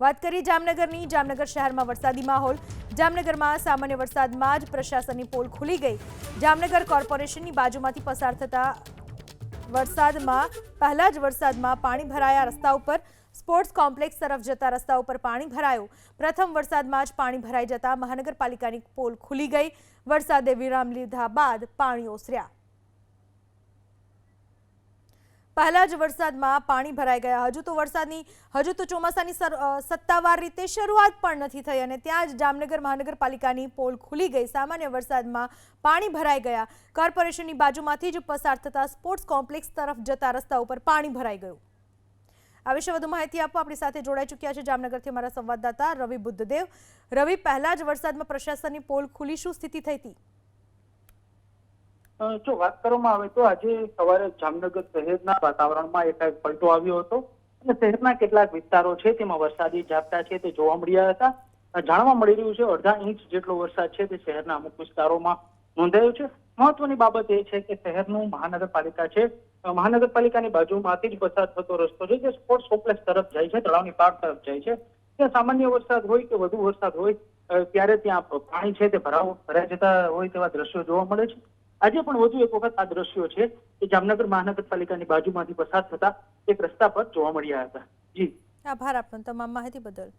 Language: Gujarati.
વાત કરીએ જામનગરની. જામનગર શહેરમાં વરસાદી માહોલ. જામનગરમાં સામાન્ય વરસાદમાં જ પ્રશાસનની પોલ ખુલી ગઈ. જામનગર કોર્પોરેશનની બાજુમાંથી પસાર થતા પહેલા જ વરસાદમાં પાણી ભરાયા. રસ્તા ઉપર સ્પોર્ટ્સ કોમ્પ્લેક્સ તરફ જતા રસ્તા ઉપર પાણી ભરાયું. પ્રથમ વરસાદમાં જ પાણી ભરાઈ જતા મહાનગરપાલિકાની પોલ ખુલી ગઈ. વરસાદે વિરામ લીધા બાદ પાણી ઓસર્યા. પહેલા જ વરસાદમાં પાણી ભરાઈ ગયા. હજુ તો ચોમાસાની સત્તાવાર રીતે શરૂઆત પણ નથી થઈ અને ત્યાં જ જામનગર મહાનગરપાલિકાની પોલ ખુલી ગઈ. સામાન્ય વરસાદમાં પાણી ભરાઈ ગયા. કોર્પોરેશનની બાજુમાંથી જ પસાર થતા સ્પોર્ટ્સ કોમ્પ્લેક્સ તરફ જતા રસ્તા ઉપર પાણી ભરાઈ ગયું. આ વિશે વધુ માહિતી આપવા આપણી સાથે જોડાઈ ચૂક્યા છે જામનગરથી અમારા સંવાદદાતા રવિ બુદ્ધદેવ. રવિ, પહેલા જ વરસાદમાં પ્રશાસનની પોલ ખુલી, શું સ્થિતિ થઈ હતી? જો વાત કરવામાં આવે તો આજે સવારે જામનગર શહેરના વાતાવરણમાં એકાએક પલટો આવ્યો હતો અને શહેરના કેટલાક વિસ્તારો છે તેમાં વરસાદી ઝાપટા છે તે જોવા મળ્યા હતા. જાણવા મળી રહ્યું છે 1.5 ઇંચ જેટલો વરસાદ છે તે શહેરના અમુક વિસ્તારોમાં નોંધાયો છે. મહત્વની બાબત એ છે કે શહેરનું મહાનગરપાલિકા છે, મહાનગરપાલિકાની બાજુમાંથી જ પસાર થતો રસ્તો છે જે સ્પોર્ટ્સ કોમ્પ્લેક્સ તરફ જાય છે, તળાવની પાર તરફ જાય છે. ત્યાં સામાન્ય વરસાદ હોય કે વધુ વરસાદ હોય ત્યારે ત્યાં પાણી છે તે ભરાઈ જતા હોય તેવા દ્રશ્યો જોવા મળે છે. આજે પણ વધુ એક વખત આ દ્રશ્યો છે કે જામનગર મહાનગરપાલિકાની બાજુમાંથી પસાર થતા એક રસ્તા પર જોવા મળ્યા હતા. જી, આભાર આપનો તમામ માહિતી બદલ.